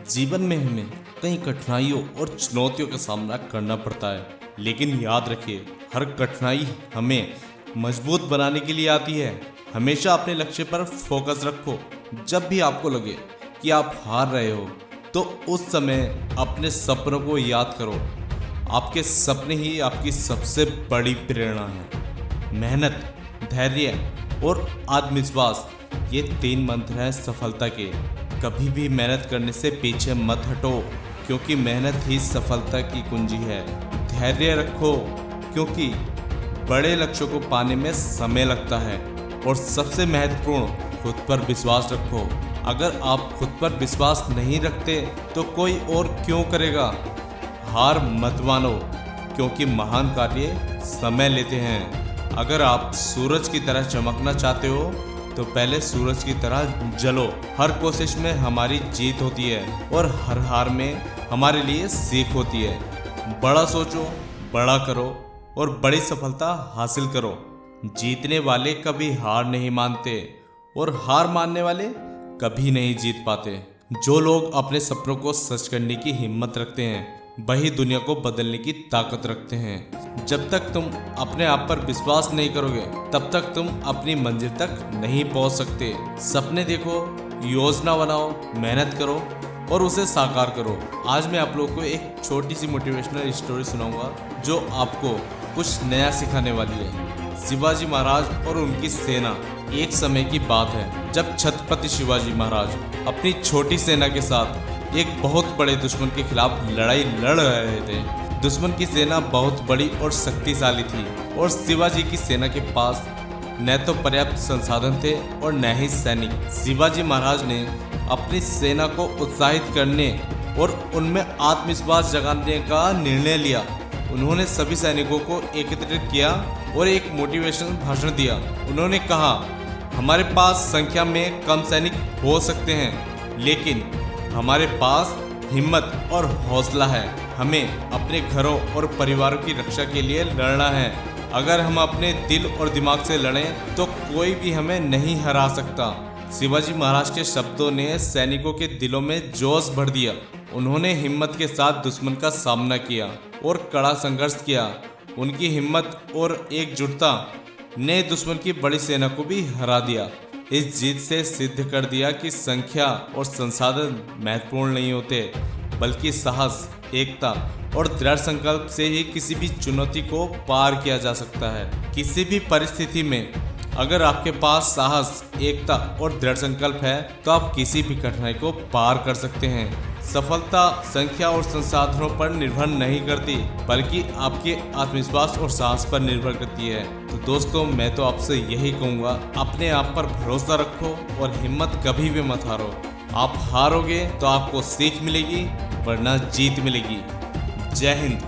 जीवन में हमें कई कठिनाइयों और चुनौतियों का सामना करना पड़ता है, लेकिन याद रखिए हर कठिनाई हमें मजबूत बनाने के लिए आती है। हमेशा अपने लक्ष्य पर फोकस रखो। जब भी आपको लगे कि आप हार रहे हो तो उस समय अपने सपनों को याद करो। आपके सपने ही आपकी सबसे बड़ी प्रेरणा है। मेहनत, धैर्य और आत्मविश्वास, ये 3 मंत्र हैं सफलता के। कभी भी मेहनत करने से पीछे मत हटो, क्योंकि मेहनत ही सफलता की कुंजी है। धैर्य रखो, क्योंकि बड़े लक्ष्यों को पाने में समय लगता है। और सबसे महत्वपूर्ण, खुद पर विश्वास रखो। अगर आप खुद पर विश्वास नहीं रखते तो कोई और क्यों करेगा। हार मत मानो, क्योंकि महान कार्य समय लेते हैं। अगर आप सूरज की तरह चमकना चाहते हो तो पहले सूरज की तरह जलो। हर कोशिश में हमारी जीत होती है और हर हार में हमारे लिए सीख होती है। बड़ा सोचो, बड़ा करो और बड़ी सफलता हासिल करो। जीतने वाले कभी हार नहीं मानते और हार मानने वाले कभी नहीं जीत पाते। जो लोग अपने सपनों को सच करने की हिम्मत रखते हैं वही दुनिया को बदलने की ताकत रखते हैं। जब तक तुम अपने आप पर विश्वास नहीं करोगे तब तक तुम अपनी मंजिल तक नहीं पहुंच सकते। सपने देखो, योजना बनाओ, मेहनत करो और उसे साकार करो। आज मैं आप लोगों को एक छोटी सी मोटिवेशनल स्टोरी सुनाऊंगा जो आपको कुछ नया सिखाने वाली है। शिवाजी महाराज और उनकी सेना। एक समय की बात है जब छत्रपति शिवाजी महाराज अपनी छोटी सेना के साथ एक बहुत बड़े दुश्मन के खिलाफ लड़ाई लड़ रहे थे। दुश्मन की सेना बहुत बड़ी और शक्तिशाली थी और शिवाजी की सेना के पास न तो पर्याप्त संसाधन थे और न ही सैनिक। शिवाजी महाराज ने अपनी सेना को उत्साहित करने और उनमें आत्मविश्वास जगाने का निर्णय लिया। उन्होंने सभी सैनिकों को एकत्रित किया और एक मोटिवेशनल भाषण दिया। उन्होंने कहा, हमारे पास संख्या में कम सैनिक हो सकते हैं, लेकिन हमारे पास हिम्मत और हौसला है। हमें अपने घरों और परिवारों की रक्षा के लिए लड़ना है। अगर हम अपने दिल और दिमाग से लड़ें तो कोई भी हमें नहीं हरा सकता। शिवाजी महाराज के शब्दों ने सैनिकों के दिलों में जोश भर दिया। उन्होंने हिम्मत के साथ दुश्मन का सामना किया और कड़ा संघर्ष किया। उनकी हिम्मत और एकजुटता ने दुश्मन की बड़ी सेना को भी हरा दिया। इस जीत से सिद्ध कर दिया कि संख्या और संसाधन महत्वपूर्ण नहीं होते, बल्कि साहस, एकता और दृढ़ संकल्प से ही किसी भी चुनौती को पार किया जा सकता है। किसी भी परिस्थिति में अगर आपके पास साहस, एकता और दृढ़ संकल्प है तो आप किसी भी कठिनाई को पार कर सकते हैं। सफलता संख्या और संसाधनों पर निर्भर नहीं करती, बल्कि आपके आत्मविश्वास और साहस पर निर्भर करती है। तो दोस्तों, मैं तो आपसे यही कहूँगा, अपने आप पर भरोसा रखो और हिम्मत कभी भी मत हारो। आप हारोगे तो आपको सीख मिलेगी, वरना जीत मिलेगी। जय हिंद।